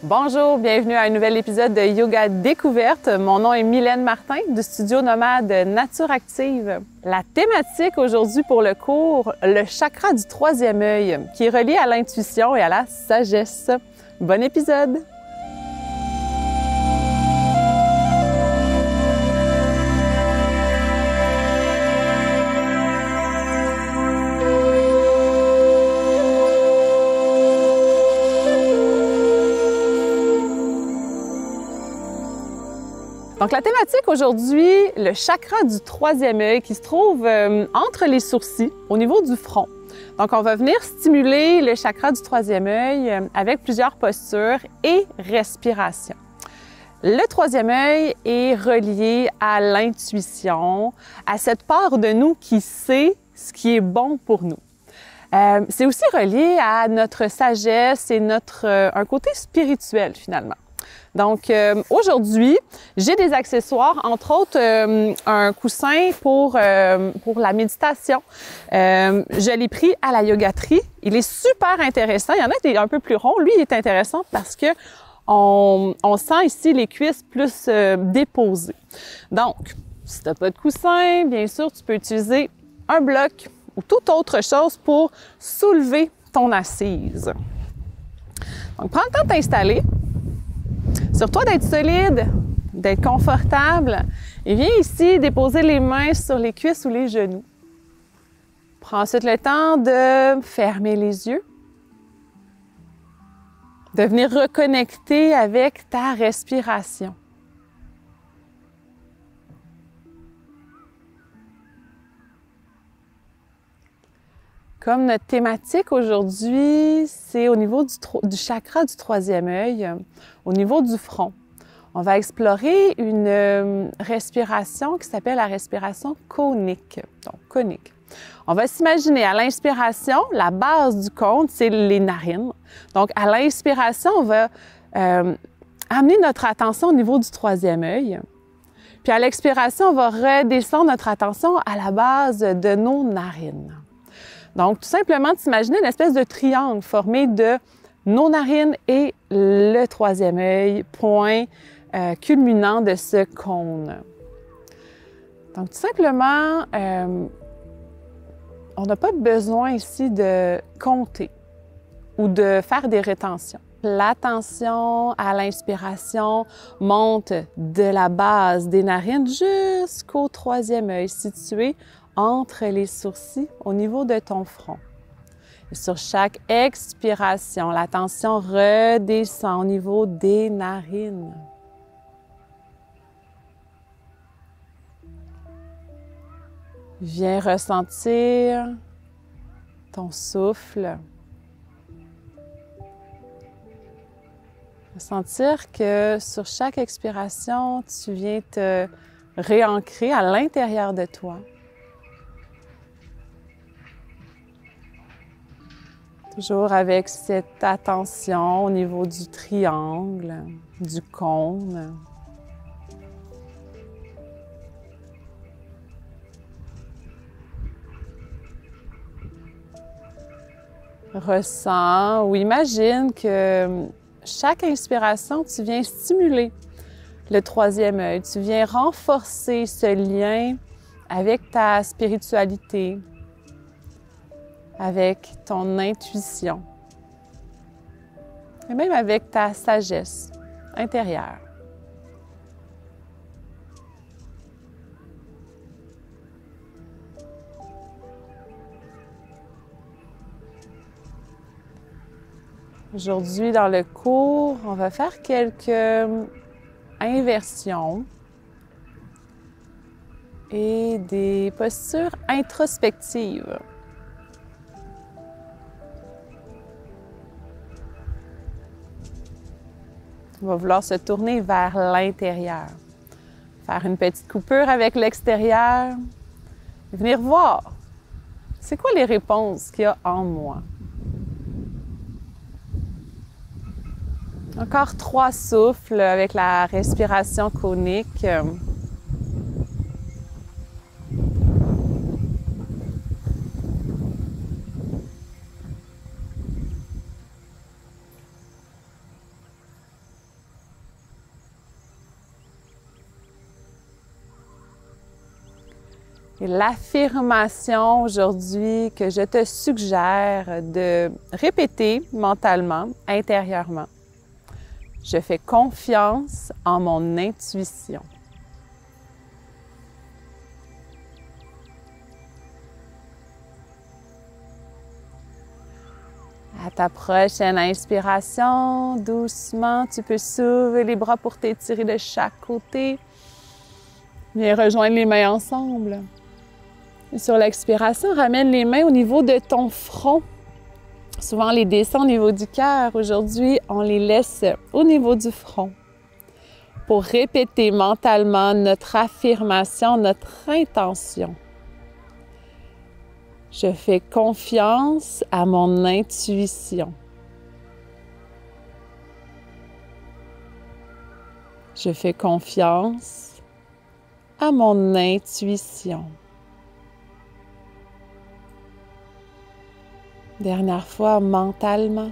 Bonjour, bienvenue à un nouvel épisode de Yoga Découverte. Mon nom est Mylène Martin du studio nomade Nature Active. La thématique aujourd'hui pour le cours, le chakra du troisième œil, qui est relié à l'intuition et à la sagesse. Bon épisode! Donc, la thématique aujourd'hui, le chakra du troisième œil qui se trouve entre les sourcils, au niveau du front. Donc, on va venir stimuler le chakra du troisième œil avec plusieurs postures et respiration. Le troisième œil est relié à l'intuition, à cette part de nous qui sait ce qui est bon pour nous. C'est aussi relié à notre sagesse et un côté spirituel, finalement. Donc, aujourd'hui, j'ai des accessoires, entre autres un coussin pour la méditation. Je l'ai pris à la yogaterie. Il est super intéressant. Il y en a qui est un peu plus rond. Lui, il est intéressant parce que on sent ici les cuisses plus déposées. Donc, si tu n'as pas de coussin, bien sûr, tu peux utiliser un bloc ou toute autre chose pour soulever ton assise. Donc, prends le temps de t'installer. Sur toi d'être solide, d'être confortable, et viens ici déposer les mains sur les cuisses ou les genoux. Prends ensuite le temps de fermer les yeux, de venir reconnecter avec ta respiration. Comme notre thématique aujourd'hui, c'est au niveau du chakra du troisième œil, au niveau du front. On va explorer une respiration qui s'appelle la respiration conique. Donc, conique. On va s'imaginer à l'inspiration, la base du cône, c'est les narines. Donc, à l'inspiration, on va amener notre attention au niveau du troisième œil. Puis à l'expiration, on va redescendre notre attention à la base de nos narines. Donc, tout simplement, t'imaginer une espèce de triangle formé de nos narines et le troisième œil, point culminant de ce cône. Donc, tout simplement, on n'a pas besoin ici de compter ou de faire des rétentions. L'attention à l'inspiration monte de la base des narines jusqu'au troisième œil situé entre les sourcils au niveau de ton front. Et sur chaque expiration, la tension redescend au niveau des narines. Viens ressentir ton souffle. Ressentir que sur chaque expiration, tu viens te réancrer à l'intérieur de toi. Toujours avec cette attention au niveau du triangle, du cône. Ressens ou imagine que chaque inspiration, tu viens stimuler le troisième œil. Tu viens renforcer ce lien avec ta spiritualité, avec ton intuition et même avec ta sagesse intérieure. Aujourd'hui, dans le cours, on va faire quelques inversions et des postures introspectives. On va vouloir se tourner vers l'intérieur. Faire une petite coupure avec l'extérieur. Venir voir, c'est quoi les réponses qu'il y a en moi. Encore 3 souffles avec la respiration conique. Et l'affirmation aujourd'hui que je te suggère de répéter mentalement, intérieurement. Je fais confiance en mon intuition. À ta prochaine inspiration, doucement, tu peux soulever les bras pour t'étirer de chaque côté. Viens rejoindre les mains ensemble. Et sur l'expiration, ramène les mains au niveau de ton front. Souvent, on les descend au niveau du cœur. Aujourd'hui, on les laisse au niveau du front pour répéter mentalement notre affirmation, notre intention. Je fais confiance à mon intuition. Je fais confiance à mon intuition. Dernière fois, mentalement.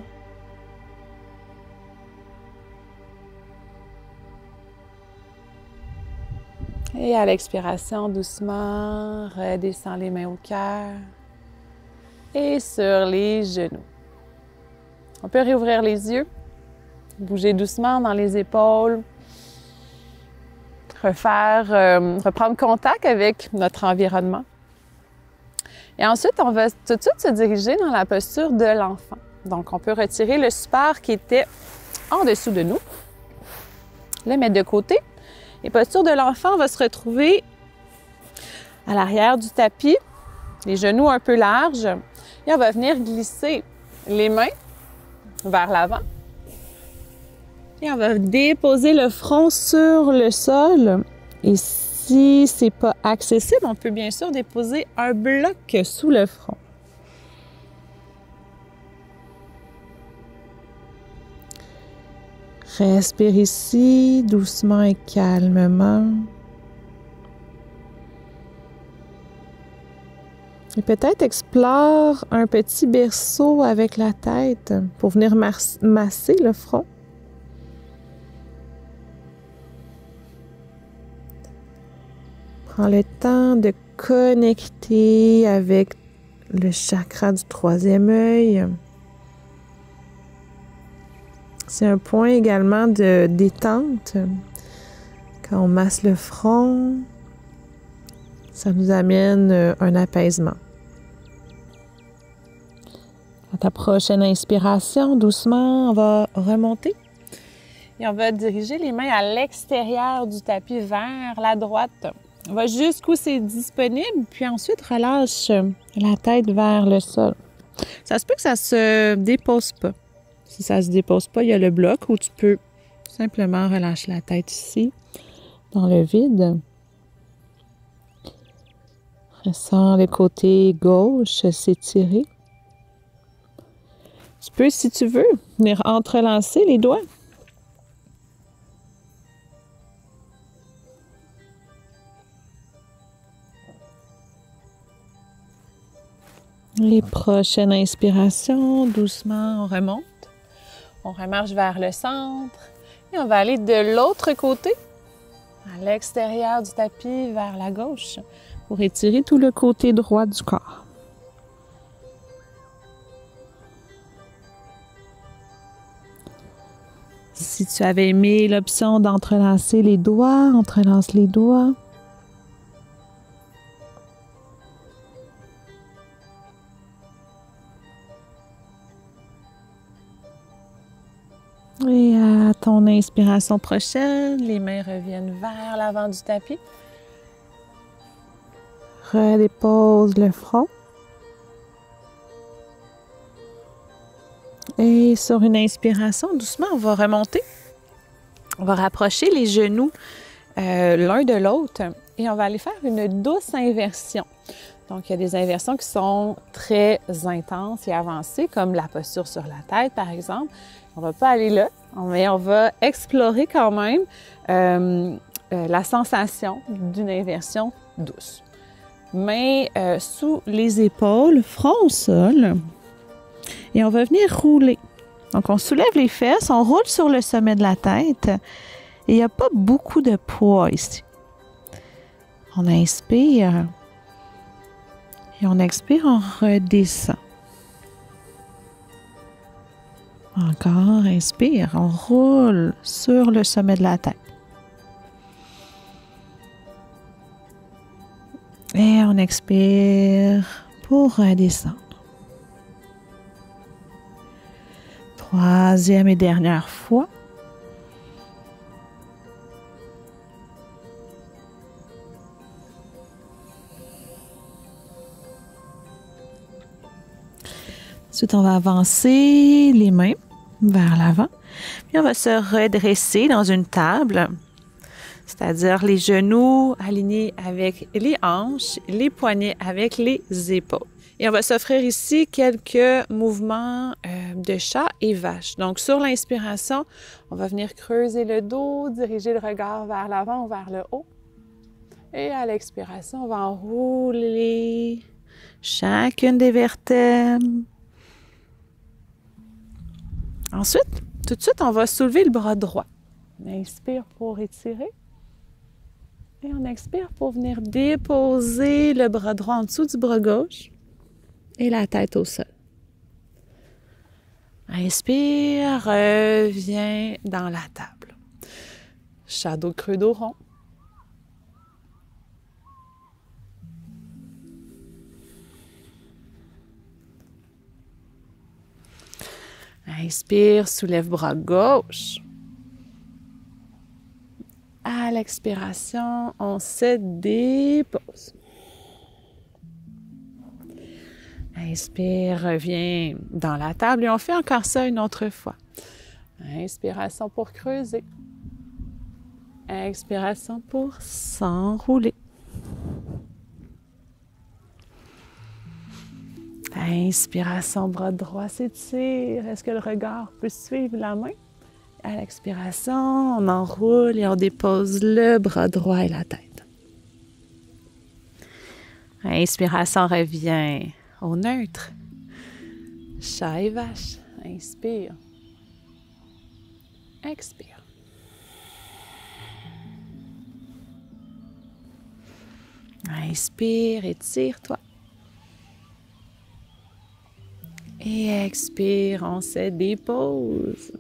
Et à l'expiration, doucement, redescends les mains au cœur et sur les genoux. On peut réouvrir les yeux, bouger doucement dans les épaules, reprendre contact avec notre environnement. Et ensuite, on va tout de suite se diriger dans la posture de l'enfant. Donc, on peut retirer le support qui était en dessous de nous, le mettre de côté. Et posture de l'enfant va se retrouver à l'arrière du tapis, les genoux un peu larges. Et on va venir glisser les mains vers l'avant. Et on va déposer le front sur le sol. Et si ce n'est pas accessible, on peut bien sûr déposer un bloc sous le front. Respire ici, doucement et calmement. Et peut-être explore un petit berceau avec la tête pour venir masser le front. Prends le temps de connecter avec le chakra du troisième œil. C'est un point également de détente. Quand on masse le front, ça nous amène un apaisement. À ta prochaine inspiration, doucement, on va remonter et on va diriger les mains à l'extérieur du tapis vers la droite. On va jusqu'où c'est disponible, puis ensuite relâche la tête vers le sol. Ça se peut que ça se dépose pas. Si ça se dépose pas, il y a le bloc où tu peux simplement relâcher la tête ici, dans le vide. Ressens le côté gauche s'étirer. Tu peux, si tu veux, venir entrelacer les doigts. Les prochaines inspirations, doucement, on remonte. On remarche vers le centre et on va aller de l'autre côté, à l'extérieur du tapis, vers la gauche, pour étirer tout le côté droit du corps. Si tu avais aimé l'option d'entrelacer les doigts, entrelace les doigts. Et à ton inspiration prochaine, les mains reviennent vers l'avant du tapis. Redépose le front. Et sur une inspiration, doucement, on va remonter. On va rapprocher les genoux l'un de l'autre et on va aller faire une douce inversion. Donc, il y a des inversions qui sont très intenses et avancées, comme la posture sur la tête, par exemple. On ne va pas aller là, mais on va explorer quand même la sensation d'une inversion douce. Mains sous les épaules, front au sol. Et on va venir rouler. Donc, on soulève les fesses, on roule sur le sommet de la tête. Et il n'y a pas beaucoup de poids ici. On inspire. Et on expire, on redescend. Encore, inspire, on roule sur le sommet de la tête. Et on expire pour redescendre. Troisième et dernière fois. Ensuite, on va avancer les mains vers l'avant. Puis on va se redresser dans une table, c'est-à-dire les genoux alignés avec les hanches, les poignets avec les épaules. Et on va s'offrir ici quelques mouvements de chat et vache. Donc, sur l'inspiration, on va venir creuser le dos, diriger le regard vers l'avant ou vers le haut. Et à l'expiration, on va enrouler chacune des vertèbres. Ensuite, tout de suite, on va soulever le bras droit. On inspire pour étirer. Et on expire pour venir déposer le bras droit en dessous du bras gauche et la tête au sol. Inspire, reviens dans la table. Shadow creux dos rond. Inspire, soulève bras gauche. À l'expiration, on se dépose. Inspire, reviens dans la table et on fait encore ça une autre fois. Inspiration pour creuser. Expiration pour s'enrouler. Inspiration, bras droit s'étire. Est-ce que le regard peut suivre la main? À l'expiration, on enroule et on dépose le bras droit et la tête. Inspiration, revient au neutre. Chat et vache. Inspire. Expire. Inspire, étire-toi. Et expire, on se dépose.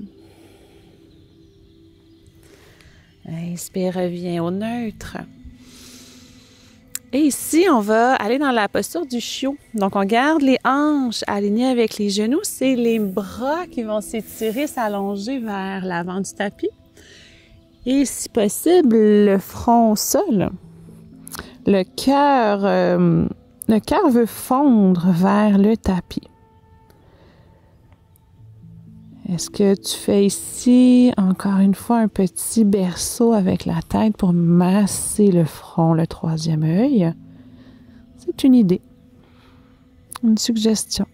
Inspire, reviens au neutre. Et ici, on va aller dans la posture du chiot. Donc, on garde les hanches alignées avec les genoux. C'est les bras qui vont s'étirer, s'allonger vers l'avant du tapis. Et si possible, le front au sol. Le cœur veut fondre vers le tapis. Est-ce que tu fais ici, encore une fois, un petit berceau avec la tête pour masser le front, le troisième œil? C'est une idée, une suggestion.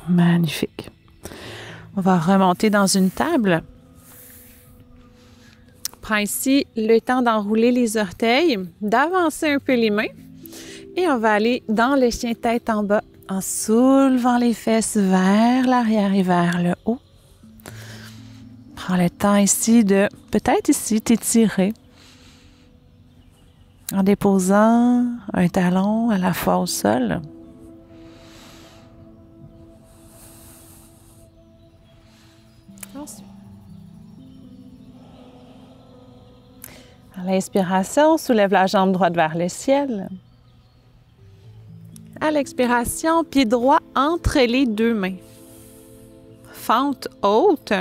Magnifique. On va remonter dans une table. Prends ici le temps d'enrouler les orteils, d'avancer un peu les mains et on va aller dans le chien tête en bas en soulevant les fesses vers l'arrière et vers le haut. Prends le temps ici de, peut-être ici, t'étirer en déposant un talon à la fois au sol. Ensuite. À l'inspiration, soulève la jambe droite vers le ciel. À l'expiration, pied droit entre les deux mains. Fente haute.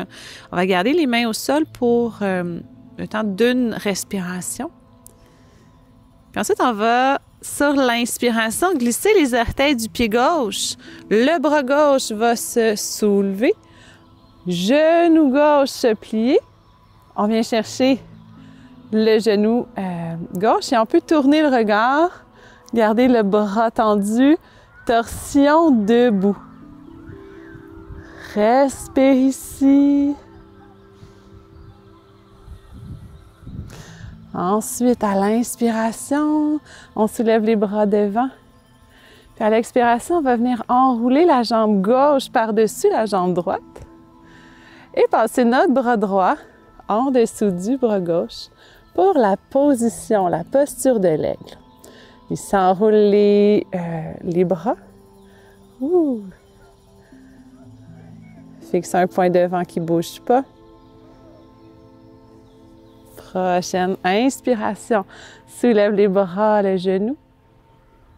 On va garder les mains au sol pour le temps d'une respiration. Puis ensuite, on va, sur l'inspiration, glisser les orteils du pied gauche. Le bras gauche va se soulever. Genou gauche se plier. On vient chercher le genou gauche et on peut tourner le regard, garder le bras tendu, torsion debout. Respire ici. Ensuite, à l'inspiration, on soulève les bras devant. Puis à l'expiration, on va venir enrouler la jambe gauche par-dessus la jambe droite. Et passer notre bras droit en dessous du bras gauche pour la position, la posture de l'aigle. Il s'enroule les bras. Ouh. Fixe un point devant qui ne bouge pas. Prochaine inspiration. Soulève les bras, le genou.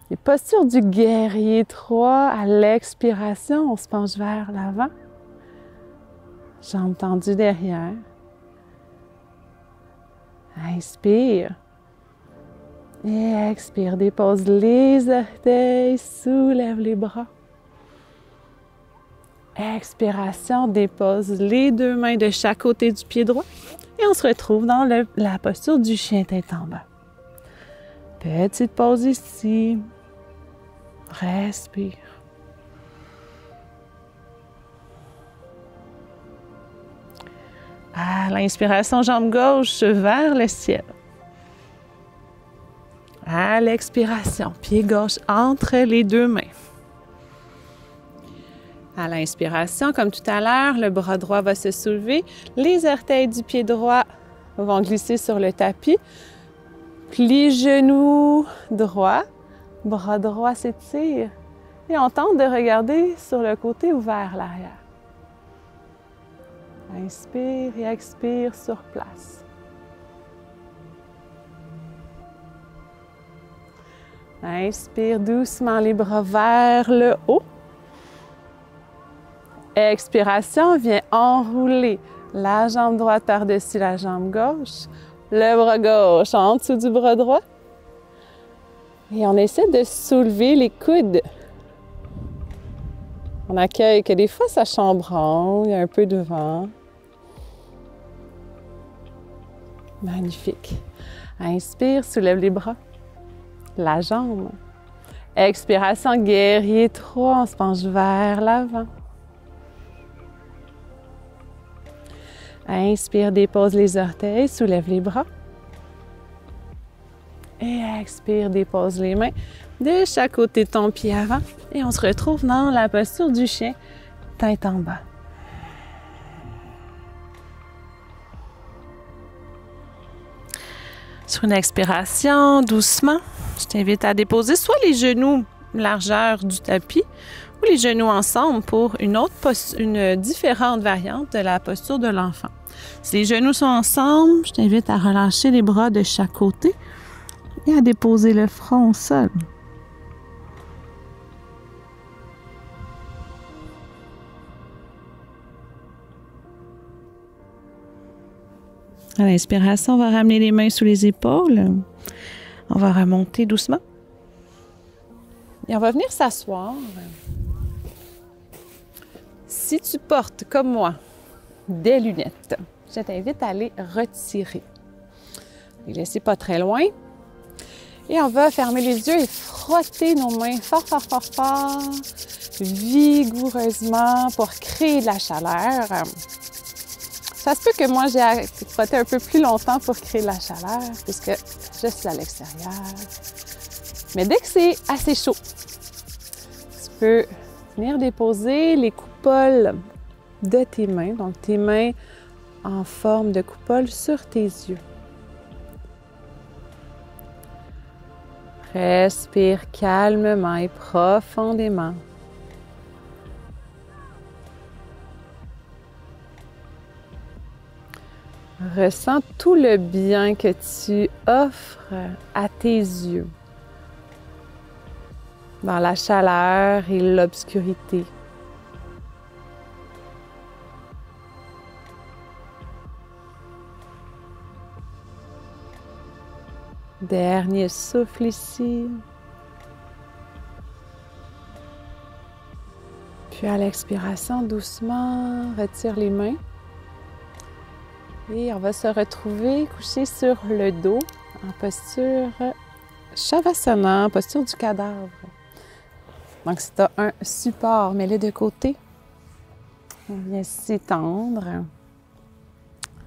Et posture du guerrier 3 à l'expiration. On se penche vers l'avant. Jambes tendues derrière. Inspire. Et expire. Dépose les orteils. Soulève les bras. Expiration. Dépose les deux mains de chaque côté du pied droit. Et on se retrouve dans la posture du chien tête en bas. Petite pause ici. Respire. À l'inspiration, jambe gauche vers le ciel. À l'expiration, pied gauche entre les deux mains. À l'inspiration, comme tout à l'heure, le bras droit va se soulever. Les orteils du pied droit vont glisser sur le tapis. Plie genou droit. Bras droit s'étire. Et on tente de regarder sur le côté ou vers l'arrière. Inspire et expire sur place. Inspire doucement les bras vers le haut. Expiration, viens enrouler la jambe droite par-dessus la jambe gauche, le bras gauche en dessous du bras droit. Et on essaie de soulever les coudes. On accueille que des fois ça chambranle, il y a un peu de vent. Magnifique. Inspire, soulève les bras, la jambe. Expiration, guerrier 3, on se penche vers l'avant. Inspire, dépose les orteils, soulève les bras. Et expire, dépose les mains de chaque côté de ton pied avant. Et on se retrouve dans la posture du chien, tête en bas. Sur une expiration, doucement, je t'invite à déposer soit les genoux largeur du tapis ou les genoux ensemble pour une différente variante de la posture de l'enfant. Si les genoux sont ensemble, je t'invite à relâcher les bras de chaque côté et à déposer le front au sol. À l'inspiration, on va ramener les mains sous les épaules. On va remonter doucement. Et on va venir s'asseoir. Si tu portes, comme moi, des lunettes, je t'invite à les retirer. Les laisser pas très loin. Et on va fermer les yeux et frotter nos mains fort, fort, fort, fort, vigoureusement pour créer de la chaleur. Ça se peut que moi, j'ai frotté un peu plus longtemps pour créer de la chaleur, puisque je suis à l'extérieur. Mais dès que c'est assez chaud, tu peux venir déposer les coupoles de tes mains, donc tes mains en forme de coupole sur tes yeux. Respire calmement et profondément. Ressens tout le bien que tu offres à tes yeux dans la chaleur et l'obscurité. Dernier souffle ici. Puis à l'expiration, doucement, retire les mains. Et on va se retrouver couché sur le dos en posture Shavasana, en posture du cadavre. Donc si tu as un support, mets-le de côté. On vient s'étendre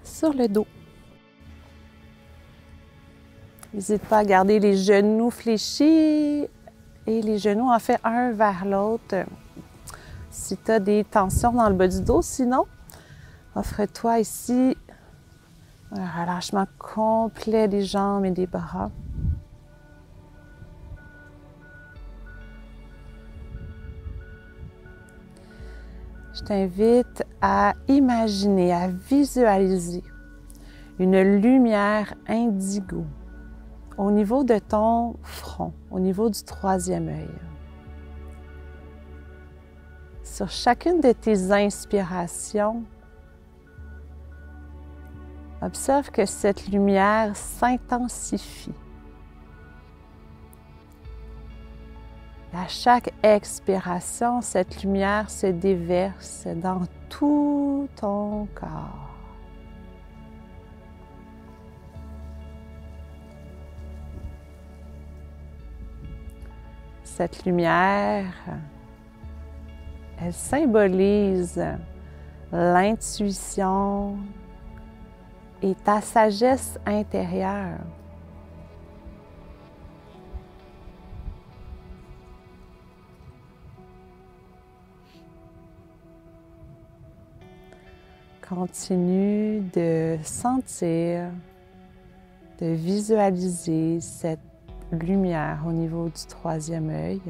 sur le dos. N'hésite pas à garder les genoux fléchis et les genoux en fait un vers l'autre si tu as des tensions dans le bas du dos. Sinon, Offre-toi ici un relâchement complet des jambes et des bras. Je t'invite à imaginer, à visualiser une lumière indigo au niveau de ton front, au niveau du troisième œil. Sur chacune de tes inspirations, observe que cette lumière s'intensifie. À chaque expiration, cette lumière se déverse dans tout ton corps. Cette lumière, elle symbolise l'intuition et ta sagesse intérieure. Continue de sentir, de visualiser cette lumière au niveau du troisième œil.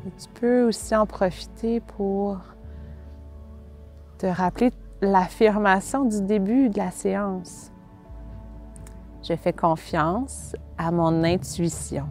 Et tu peux aussi en profiter pour te rappeler l'affirmation du début de la séance. Je fais confiance à mon intuition.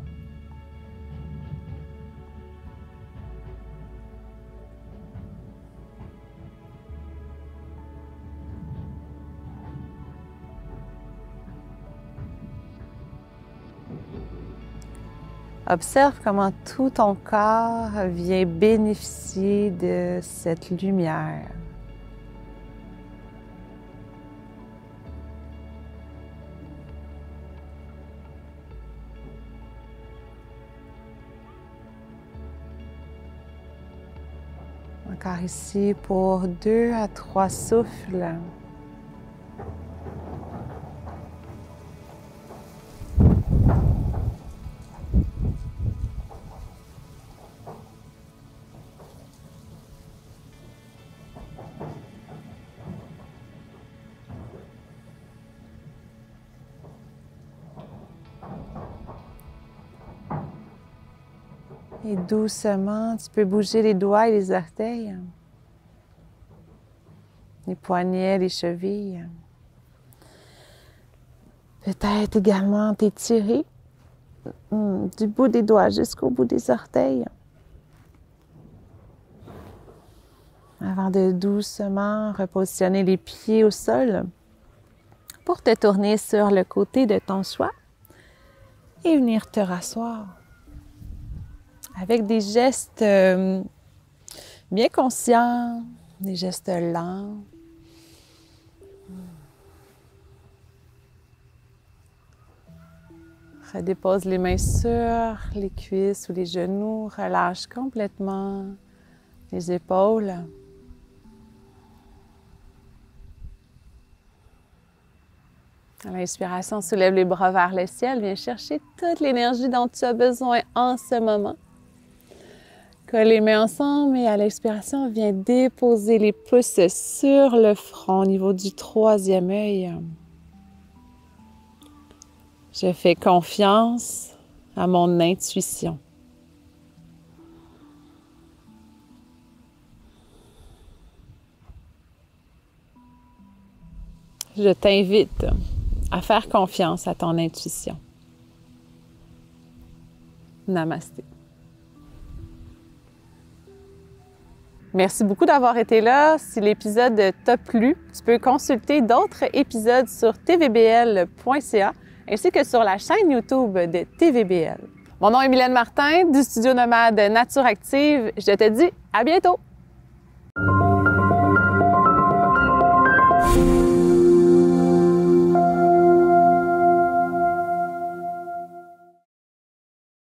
Observe comment tout ton corps vient bénéficier de cette lumière. Encore ici pour 2 à 3 souffles. Et doucement, tu peux bouger les doigts et les orteils, les poignets, les chevilles. Peut-être également t'étirer du bout des doigts jusqu'au bout des orteils. Avant de doucement repositionner les pieds au sol pour te tourner sur le côté de ton choix et venir te rasseoir. Avec des gestes bien conscients, des gestes lents. Redépose les mains sur les cuisses ou les genoux. Relâche complètement les épaules. À l'inspiration, soulève les bras vers le ciel. Viens chercher toute l'énergie dont tu as besoin en ce moment. Colle les mains ensemble et à l'expiration, viens déposer les pouces sur le front au niveau du troisième œil. Je fais confiance à mon intuition. Je t'invite à faire confiance à ton intuition. Namasté. Merci beaucoup d'avoir été là. Si l'épisode t'a plu, tu peux consulter d'autres épisodes sur tvbl.ca ainsi que sur la chaîne YouTube de TVBL. Mon nom est Mylène Martin du studio nomade Nature Active. Je te dis à bientôt!